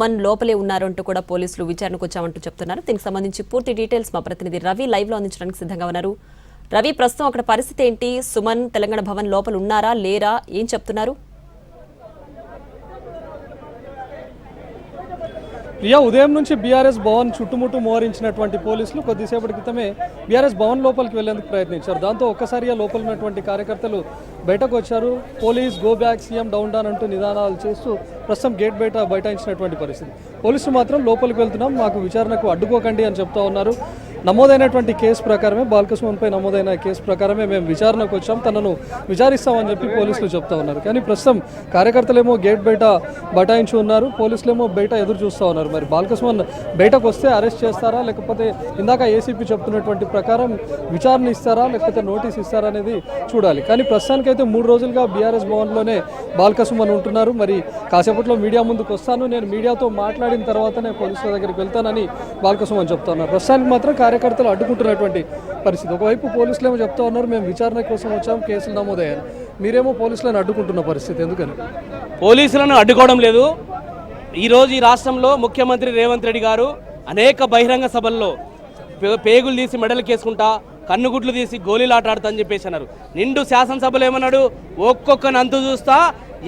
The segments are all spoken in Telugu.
మన లోపలే ఉన్నారంటూ కూడా పోలీసులు విచారణకు వచ్చామంటూ చెప్తున్నారు. దీనికి సంబంధించి పూర్తి డీటెయిల్స్ మా ప్రతినిధి రవి లైవ్ లో అందించడానికి సిద్ధంగా ఉన్నారు. రవి, ప్రస్తుతం అక్కడ పరిస్థితి ఏంటి? సుమన్ తెలంగాణ భవన్ లోపల ఉన్నారా లేరా, ఏం చెప్తున్నారు? ప్రియా, ఉదయం నుంచి బీఆర్ఎస్ భవన్ చుట్టుముట్టు మోహరించినటువంటి పోలీసులు కొద్దిసేపటి క్రితమే బీఆర్ఎస్ భవన్ లోపలికి వెళ్లేందుకు ప్రయత్నించారు. దాంతో ఒక్కసారిగా లోపల ఉన్నటువంటి కార్యకర్తలు బయటకు వచ్చారు. Police go back, CM down down అంటూ నిదానాలు చేస్తూ ప్రస్తుతం గేట్ బైఠాయించినటువంటి పరిస్థితి. పోలీసులు మాత్రం లోపలికి వెళ్తున్నాం, మాకు విచారణకు అడ్డుకోకండి అని చెప్తా ఉన్నారు. నమోదైనటువంటి కేసు ప్రకారమే, బాల్కసుమన్పై నమోదైన కేసు ప్రకారమే మేము విచారణకు వచ్చాం, తనను విచారిస్తామని చెప్పి పోలీసులు చెప్తా ఉన్నారు. కానీ ప్రస్తుతం కార్యకర్తలేమో గేట్ బయట బటాయించి ఉన్నారు, పోలీసులేమో బయట ఎదురు చూస్తూ ఉన్నారు. మరి బాల్కసుమన్ బయటకు వస్తే అరెస్ట్ చేస్తారా, లేకపోతే ఇందాక ఏసీపీ చెప్తున్నటువంటి ప్రకారం విచారణ ఇస్తారా, లేకపోతే నోటీస్ ఇస్తారా అనేది చూడాలి. కానీ ప్రస్తుతానికైతే 3 రోజులుగా బీఆర్ఎస్ భవన్లోనే బాల్కసుమన్ ఉంటున్నారు. మరి కాసేపట్లో మీడియా ముందుకు వస్తాను, నేను మీడియాతో మాట్లాడిన తర్వాతనే పోలీసుల దగ్గరికి వెళ్తానని బాల్కసుమన్ చెప్తా ఉన్నారు. ప్రస్తుతానికి మాత్రం కార్యకర్తలు అడ్డుకుంటున్నటువంటి పరిస్థితి. ఒకవైపు పోలీసులు ఏమో చెప్తా ఉన్నారు, మేము విచారణ కోసం వచ్చాం, కేసులు నమోదయ్యారు. మీరేమో పోలీసులను అడ్డుకుంటున్న పరిస్థితి, ఎందుకని? పోలీసులను అడ్డుకోవడం లేదు. ఈరోజు ఈ రాష్ట్రంలో ముఖ్యమంత్రి రేవంత్ రెడ్డి గారు అనేక బహిరంగ సభల్లో పేగులు తీసి మెడలు కేసుకుంటా, కన్నుగుడ్లు తీసి గోళీలాట ఆడతా అని చెప్పేసి అన్నారు. నిండు శాసనసభలో ఏమన్నాడు, ఒక్కొక్కని అంతు చూస్తా,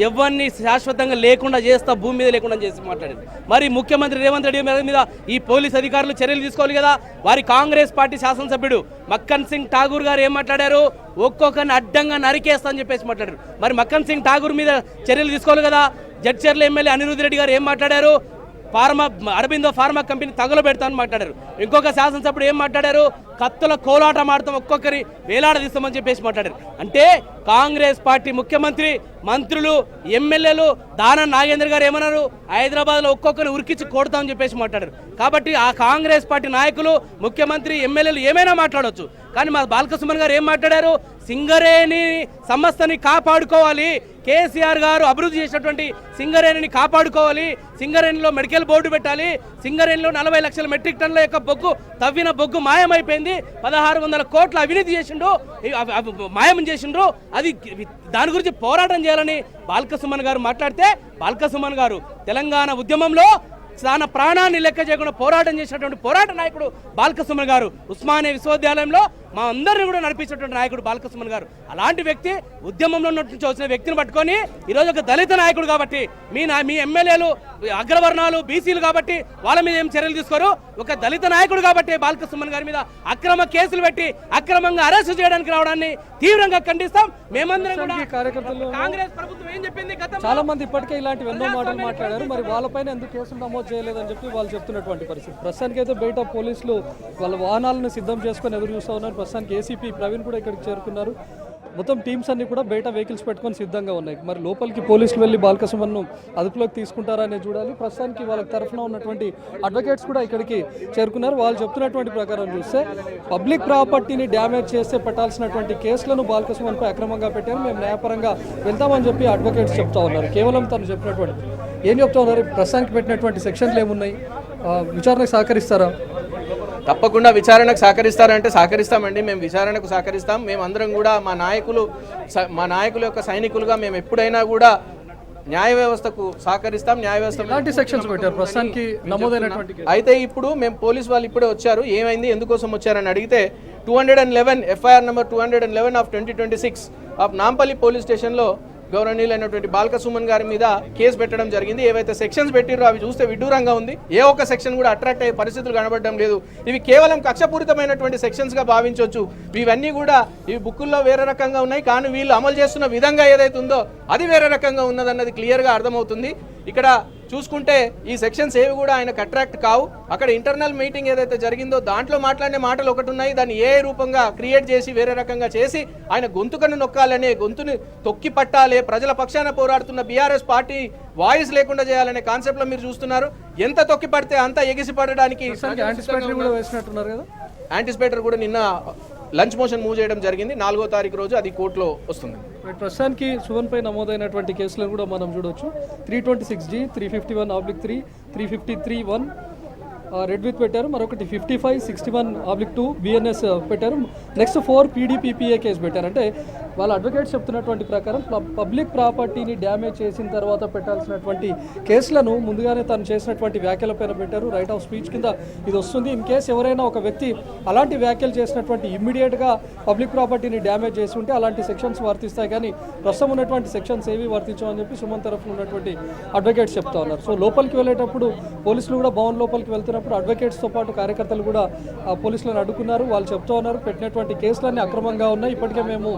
ఎవరిని శాశ్వతంగా లేకుండా చేస్తా, భూమి మీద లేకుండా చేసి మాట్లాడింది. మరి ముఖ్యమంత్రి రేవంత్ రెడ్డి మీద ఈ పోలీస్ అధికారులు చర్యలు తీసుకోవాలి కదా. వారి కాంగ్రెస్ పార్టీ శాసనసభ్యుడు మక్కన్ సింగ్ ఠాగూర్ గారు ఏం మాట్లాడారు, ఒక్కొక్కరిని అడ్డంగా నరికేస్తా అని చెప్పేసి మాట్లాడారు. మరి మక్కన్ సింగ్ ఠాగూర్ మీద చర్యలు తీసుకోవాలి కదా. జడ్చర్ల ఎమ్మెల్యే అనిరుద్ధ్ రెడ్డి గారు ఏం మాట్లాడారు, అరబిందో ఫార్మా కంపెనీ తగులు పెడతామని మాట్లాడారు. ఇంకొక శాసనసభ్యుడు ఏం మాట్లాడారు, కత్తుల కోలాట మాడతాం, ఒక్కొక్కరి వేలాడదీస్తామని చెప్పేసి మాట్లాడారు. అంటే కాంగ్రెస్ పార్టీ ముఖ్యమంత్రి, మంత్రులు, ఎమ్మెల్యేలు, దానం నాగేంద్ర గారు ఏమన్నారు, హైదరాబాద్లో ఒక్కొక్కరిని ఉరికించి కొడతామని చెప్పేసి మాట్లాడారు. కాబట్టి ఆ కాంగ్రెస్ పార్టీ నాయకులు, ముఖ్యమంత్రి, ఎమ్మెల్యేలు ఏమైనా మాట్లాడవచ్చు. కానీ మా బాల్కసుమన్ గారు ఏం మాట్లాడారు, సింగరేణి సంస్థని కాపాడుకోవాలి, కేసీఆర్ గారు అభివృద్ధి చేసినటువంటి సింగరేణిని కాపాడుకోవాలి, సింగరేణిలో మెడికల్ బోర్డు పెట్టాలి, సింగరేణిలో 40 లక్షల మెట్రిక్ టన్నుల యొక్క బొగ్గు, తవ్విన బొగ్గు మాయమైపోయింది, 1600 కోట్ల అవినీతి చేసిండ్రు, మాయం చేసిండ్రు, అది దాని గురించి పోరాటం చేయాలని బాల్కసుమన్ గారు మాట్లాడితే, బాల్కసుమన్ గారు తెలంగాణ ఉద్యమంలో తన ప్రాణాన్ని లెక్క చేయకుండా పోరాటం చేసినటువంటి పోరాట నాయకుడు బాల్కసుమన్ గారు. ఉస్మానియా విశ్వవిద్యాలయంలో మా అందరిని కూడా నడిపించినటువంటి నాయకుడు బాల్కసుమన్ గారు. అలాంటి వ్యక్తి, ఉద్యమంలో నుంచి వచ్చిన వ్యక్తిని పట్టుకొని ఈరోజు ఒక దళిత నాయకుడు కాబట్టి, మీ ఎమ్మెల్యేలు అగ్రవర్ణాలు, బీసీలు కాబట్టి వాళ్ళ మీద ఏం చర్యలు తీసుకోరు. ఒక దళిత నాయకుడు కాబట్టి బాల్కసుమన్ గారి మీద అక్రమ కేసులు పెట్టి అక్రమంగా అరెస్టు చేయడానికి రావడాన్ని తీవ్రంగా ఖండిస్తాం. మేమందరం కూడా కార్యకర్తలు, కాంగ్రెస్ ప్రభుత్వం ఏం చెప్పింది, చాలా మంది ఇప్పటికే ఇలాంటి ఎన్నో మాటలు మాట్లాడారు, మరి వాళ్ళపైన ఎందుకు కేసులు నమోదు చేయలేదని చెప్పి వాళ్ళు చెప్తున్నటువంటి పరిస్థితి. ప్రస్తుతానికి అయితే బయట పోలీసులు వాళ్ళ వాహనాలను సిద్ధం చేసుకొని ఎదురు చూస్తూ ఉన్నారు. ప్రస్తుతానికి ఏసీపీ ప్రవీణ్ కూడా ఇక్కడికి చేరుకున్నారు. మొత్తం టీమ్స్ అన్ని కూడా బయట వెహికల్స్ పెట్టుకొని సిద్ధంగా ఉన్నాయి. మరి లోపలికి పోలీసులు వెళ్ళి బాల్కసుమన్ను అదుపులోకి తీసుకుంటారా అనేది చూడాలి. ప్రస్తుతానికి వాళ్ళ తరఫున ఉన్నటువంటి అడ్వకేట్స్ కూడా ఇక్కడికి చేరుకున్నారు. వాళ్ళు చెప్తున్నటువంటి ప్రకారం చూస్తే పబ్లిక్ ప్రాపర్టీని డ్యామేజ్ చేస్తే పెట్టాల్సినటువంటి కేసులను బాల్కసుమన్పై అక్రమంగా పెట్టారు, మేము న్యాయపరంగా వెళ్తామని చెప్పి అడ్వకేట్స్ చెప్తా ఉన్నారు. కేవలం తను చెప్పినటువంటి ఏం చెప్తా ఉన్నారు, ప్రస్తుతానికి పెట్టినటువంటి సెక్షన్లు ఏమున్నాయి, విచారణకు సహకరిస్తారా? తప్పకుండా విచారణకు సహకరిస్తారంటే సహకరిస్తామండి. మేము విచారణకు సహకరిస్తాం. మేమందరం కూడా మా నాయకుల యొక్క సైనికులుగా మేము ఎప్పుడైనా కూడా న్యాయ వ్యవస్థకు సహకరిస్తాం. న్యాయ వ్యవస్థ సెక్షన్స్ పెట్టారు ప్రస్తుతానికి నమోదైనటువంటి. అయితే ఇప్పుడు మేము పోలీస్ వాళ్ళు ఇప్పుడే వచ్చారు, ఏమైంది, ఎందుకోసం వచ్చారని అడిగితే 211 FIR number 211 of 2026 of Nampally police స్టేషన్లో గౌరవనీయులైనటువంటి బాల్కసుమన్ గారి మీద కేసు పెట్టడం జరిగింది. ఏవైతే సెక్షన్స్ పెట్టిరో అవి చూస్తే విడ్డూరంగా ఉంది. ఏ ఒక్క సెక్షన్ కూడా అట్రాక్ట్ అయ్యే పరిస్థితులు కనబడడం లేదు. ఇవి కేవలం కక్షపూరితమైనటువంటి సెక్షన్స్గా భావించవచ్చు. ఇవన్నీ కూడా ఇవి బుక్కుల్లో వేరే రకంగా ఉన్నాయి, కానీ వీళ్ళు అమలు చేస్తున్న విధంగా ఏదైతే ఉందో అది వేరే రకంగా ఉన్నదన్నది క్లియర్గా అర్థమవుతుంది. ఇక్కడ చూసుకుంటే ఈ సెక్షన్స్ ఏవి కూడా ఆయనకు అట్రాక్ట్ కావు. అక్కడ ఇంటర్నల్ మీటింగ్ ఏదైతే జరిగిందో దాంట్లో మాట్లాడిన మాటలు ఒకటి ఉన్నాయి, దాన్ని ఏ రూపంగా క్రియేట్ చేసి వేరే రకంగా చేసి ఆయన గొంతుకను నొక్కాలనే, గొంతుని తొక్కి పట్టాలి, ప్రజల పక్షాన పోరాడుతున్న బీఆర్ఎస్ పార్టీ వాయిస్ లేకుండా చేయాలనే కాన్సెప్ట్లో మీరు చూస్తున్నారు. ఎంత తొక్కి పడితే అంత ఎగిసి పడడానికి యాంటిసిపేటర్ కూడా నిన్న లంచ్ మోషన్ మూవ్ చేయడం జరిగింది. 4వ తారీఖు రోజు అది కోర్టులో వస్తుంది. ప్రస్తుతానికి సుమన్పై నమోదైనటువంటి కేసులను కూడా మనం చూడొచ్చు. 326G, 351/3, 353(1) రెడ్ విత్ పెట్టారు, మరొకటి 55, 61/2 BNS పెట్టారు. నెక్స్ట్ 4 PDPPA కేసు పెట్టారు. అంటే వాళ్ళ అడ్వకేట్స్ చెప్తున్నటువంటి ప్రకారం పబ్లిక్ ప్రాపర్టీని డ్యామేజ్ చేసిన తర్వాత పెట్టాల్సినటువంటి కేసులను ముందుగానే తను చేసినటువంటి వ్యాఖ్యలపైన పెట్టారు. రైట్ ఆఫ్ స్పీచ్ కింద ఇది వస్తుంది. ఇన్ కేసు ఎవరైనా ఒక వ్యక్తి అలాంటి వ్యాఖ్యలు చేసినటువంటి ఇమ్మీడియట్గా పబ్లిక్ ప్రాపర్టీని డ్యామేజ్ చేసి ఉంటే అలాంటి సెక్షన్స్ వర్తిస్తాయి, కానీ ప్రస్తుతం ఉన్నటువంటి సెక్షన్స్ ఏవి వర్తించమని చెప్పి సుమన్ తరఫున ఉన్నటువంటి అడ్వకేట్స్ చెప్తా ఉన్నారు. సో లోపలికి వెళ్ళేటప్పుడు పోలీసులు కూడా భవన్ లోపలికి వెళ్తున్నప్పుడు అడ్వకేట్స్తో పాటు కార్యకర్తలు కూడా పోలీసులను అడ్డుకున్నారు. వాళ్ళు చెప్తా ఉన్నారు పెట్టినటువంటి కేసులన్నీ అక్రమంగా ఉన్నాయి, ఇప్పటికే మేము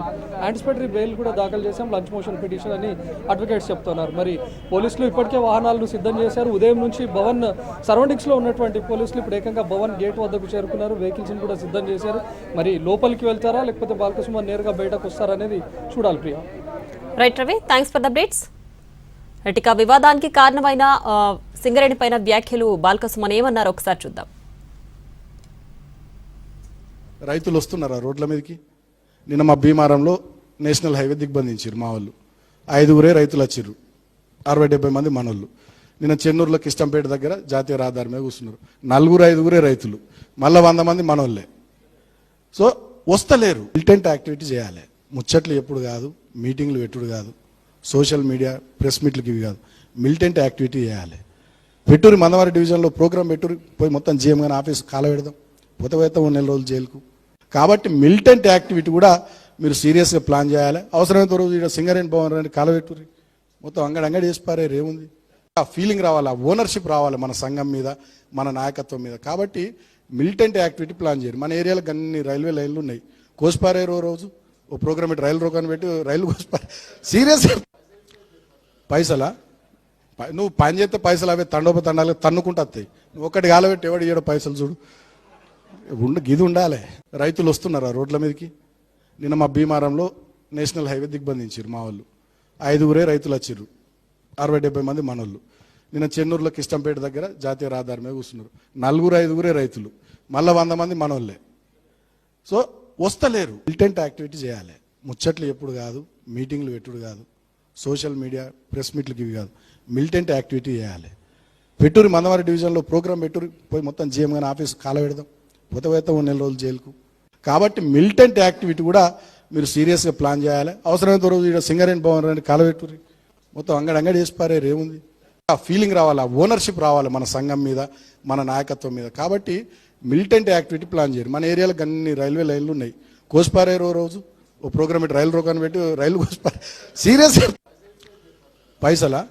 యాంటిసిపేటరీ బెయిల్ కూడా దాఖలు చేశాం, లంచ్ మోషన్ పిటిషన్ అని అడ్వకేట్స్ చెప్తున్నారు. మరి పోలీసులు ఇప్పటికే వాహనాలను సిద్ధం చేశారు. ఉదయం నుంచి భవన్ సరౌండింగ్స్లో ఉన్నటువంటి పోలీసులు ఇప్పుడు ఏకంగా భవన్ గేట్ వద్దకు చేరుకున్నారు, వెహికల్స్ని కూడా సిద్ధం చేశారు. మరి లోపలికి వెళ్తారా లేకపోతే బాల్కసుమన్ నేరుగా బయటకు వస్తారా అనేది చూడాలి. Priya. Right Ravi, thanks for the updates. ఇక వివాదానికి కారణమైన సింగరేణి పైన వ్యాఖ్యలు బాల్కసుమన్ ఏమన్నారు ఒకసారి చూద్దాం. రైతులు వస్తున్నారా రోడ్ల మీదకి? నిన్న మా భీమారంలో నేషనల్ హైవే దిగ్బంధించారు మా వాళ్ళు. 5 రైతులు వచ్చిర్రు, 60-70 మంది మనోళ్ళు. నిన్న చెన్నూరులో కిష్టంపేట దగ్గర జాతీయ రహదారి మీద కూర్చున్నారు. 4-5 రైతులు, మళ్ళీ 100 మంది మనోళ్ళే. సో వస్తలేరు. మిలిటెంట్ యాక్టివిటీ చేయాలి. ముచ్చట్లు ఎప్పుడు కాదు, మీటింగ్లు పెట్టుడు కాదు, సోషల్ మీడియా ప్రెస్ మీట్లకి ఇవి కాదు, మిలిటెంట్ యాక్టివిటీ చేయాలి. పెట్టూరి మందవారి డివిజన్లో ప్రోగ్రామ్ పెట్టూరి పోయి మొత్తం జీఎం గారి ఆఫీసు కాల పెడదాం, పోతే 1 నెల రోజులు జైలుకు. కాబట్టి మిలిటెంట్ యాక్టివిటీ కూడా మీరు సీరియస్గా ప్లాన్ చేయాలి. అవసరమైనంత రోజు ఇక్కడ సింగరేణి భవన్ అని కాలబెట్టుర్రి, మొత్తం అంగడి చేసి పారేరు, ఏముంది? ఆ ఫీలింగ్ రావాలి, ఆ ఓనర్షిప్ రావాలి మన సంఘం మీద, మన నాయకత్వం మీద. కాబట్టి మిలిటెంట్ యాక్టివిటీ ప్లాన్ చేయరు. మన ఏరియాలో అన్ని రైల్వే లైన్లు ఉన్నాయి, కోసిపారేరు రోజు ఓ ప్రోగ్రామ్ పెట్టి రైలు రోకాన్ని పెట్టి రైలు కోసిపారు. సీరియస్గా పైసలా? నువ్వు పని చేస్తే పైసలు అవే తండోపతండాలు తన్నుకుంటూ వస్తాయి. నువ్వు ఒక్కటి కాలబెట్టి ఎవడు ఇయ్యడో పైసలు చూడు. గిది ఉండాలి. రైతులు వస్తున్నారా రోడ్ల మీదకి? నిన్న మా భీమారంలో నేషనల్ హైవే దిగ్బంధించారు మా వాళ్ళు. 5 రైతులు వచ్చిర్రు, 60-70 మంది మనోళ్ళు. నిన్న చెన్నూరులో కిష్టంపేట దగ్గర జాతీయ రహదారి మీద కూర్చున్నారు. 4-5 రైతులు, మళ్ళీ 100 మంది మనోళ్ళే. సో వస్తలేరు. మిలిటెంట్ యాక్టివిటీ చేయాలి. ముచ్చట్లు ఎప్పుడు కాదు, మీటింగ్లు పెట్టుడు కాదు, సోషల్ మీడియా ప్రెస్ మీట్లకి ఇవి కాదు, మిలిటెంట్ యాక్టివిటీ చేయాలి. పెట్టూరి మందవారి డివిజన్లో ప్రోగ్రామ్ పెట్టూరి పోయి మొత్తం జీఎం గారి ఆఫీసు కాల పెడదాం, పోతే 1 నెల రోజులు జైలుకు. కాబట్టి మిలిటెంట్ యాక్టివిటీ కూడా మీరు సీరియస్గా ప్లాన్ చేయాలి. అవసరమైనంత రోజు ఇక్కడ సింగరేణి భవన్ అని కాలబెట్టుర్రి, మొత్తం అంగడి చేసి పారేరు, ఏముంది? ఆ ఫీలింగ్ రావాలి, ఆ ఓనర్షిప్ రావాలి మన సంఘం మీద, మన నాయకత్వం మీద. కాబట్టి మిలిటెంట్ యాక్టివిటీ ప్లాన్ చేయరు. మన ఏరియాలో అన్ని రైల్వే లైన్లు ఉన్నాయి, కోసిపారేరు రోజు ఓ ప్రోగ్రామ్ పెట్టి రైలు రోకాన్ని పెట్టి రైలు కోసిపారు. సీరియస్గా పైసలా?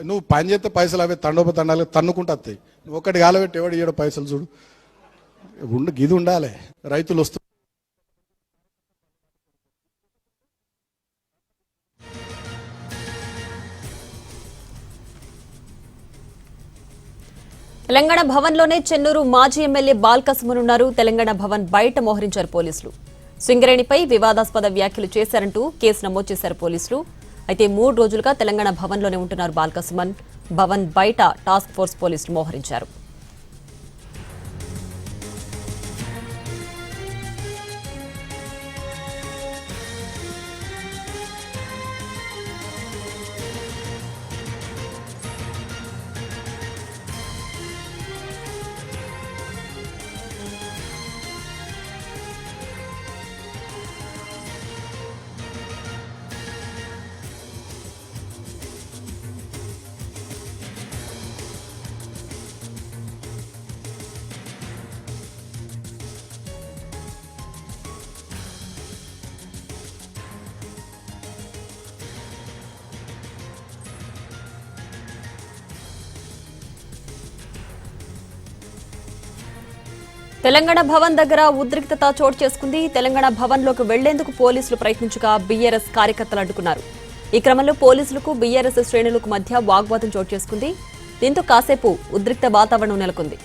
నువ్వు పని చేస్తే పైసలు అవే తండోపతండాలు తన్నుకుంటూ వస్తాయి. నువ్వు ఒక్కటి కాలబెట్టి ఎవడు ఇయ్యడో పైసలు చూడు. గిది ఉండాలి. రైతులు వస్తు తెలంగాణ భవన్లోనే చెన్నూరు మాజీ ఎమ్మెల్యే బాల్కసుమన్ ఉన్నారు. తెలంగాణ భవన్ బయట మోహరించారు పోలీసులు. సింగరేణిపై వివాదాస్పద వ్యాఖ్యలు చేశారంటూ కేసు నమోదు చేశారు పోలీసులు. అయితే 3 రోజులుగా తెలంగాణ భవన్లోనే ఉంటున్నారు బాల్కసుమన్. భవన్ బయట టాస్క్ ఫోర్స్ పోలీసులు మోహరించారు. తెలంగాణ భవన్ దగ్గర ఉద్రిక్తత చోటు చేసుకుంది. తెలంగాణ భవన్ లోకి వెళ్లేందుకు పోలీసులు ప్రయత్నించగా బీఆర్ఎస్ కార్యకర్తలు అడ్డుకున్నారు. ఈ క్రమంలో పోలీసులకు బీఆర్ఎస్ శ్రేణులకు మధ్య వాగ్వాదం చోటు చేసుకుంది. దీంతో కాసేపు ఉద్రిక్త వాతావరణం నెలకొంది.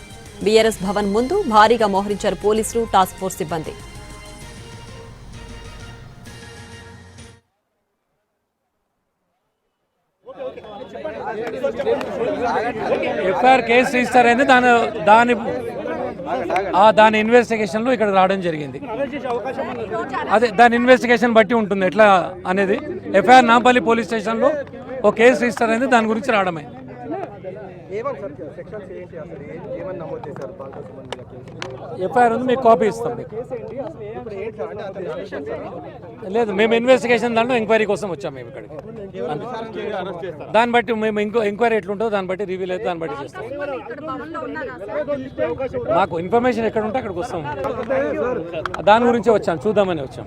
బీఆర్ఎస్ భవన్ ముందు భారీగా మోహరించారు పోలీసులు, టాస్క్ ఫోర్స్ సిబ్బంది. ఎఫ్ఐఆర్ కేసు రిజిస్టర్ అయింది. దాని ఇన్వెస్టిగేషన్లో ఇక్కడ రావడం జరిగింది. అదే దాని ఇన్వెస్టిగేషన్ బట్టి ఉంటుంది ఎట్లా అనేది. ఎఫ్ఐఆర్ నాంపల్లి పోలీస్ స్టేషన్లో ఒక కేసు రిజిస్టర్ అయింది, దాని గురించి రావడమైంది. ఏమని సార్ సెక్షన్స్ ఏంటి అసలు ఏమని నమోదు చేశారు బాల్క సుమన్ మీద కేసు? ఎఫ్ఐఆర్ ఉంది, మీకు కాపీ ఇస్తాం మీకు. కేసు ఏంటి అసలు ఇప్పుడు ఏంటి సార్? అంటే అతను అరెస్ట్ చేశారా? లేదు, మేము ఇన్వెస్టిగేషన్ దాంట్లో ఎంక్వైరీ కోసం వచ్చాం మేము ఇక్కడికి. దాన్ని బట్టి మేము ఎంక్వైరీ ఎట్లుంటుందో దాన్ని బట్టి రివ్యూల్ అయితే దాన్ని బట్టి చేస్తాం. మాకు ఇన్ఫర్మేషన్ ఎక్కడ ఉంటే అక్కడికి వస్తాం. దాని గురించి వచ్చాం, చూద్దామని వచ్చాం.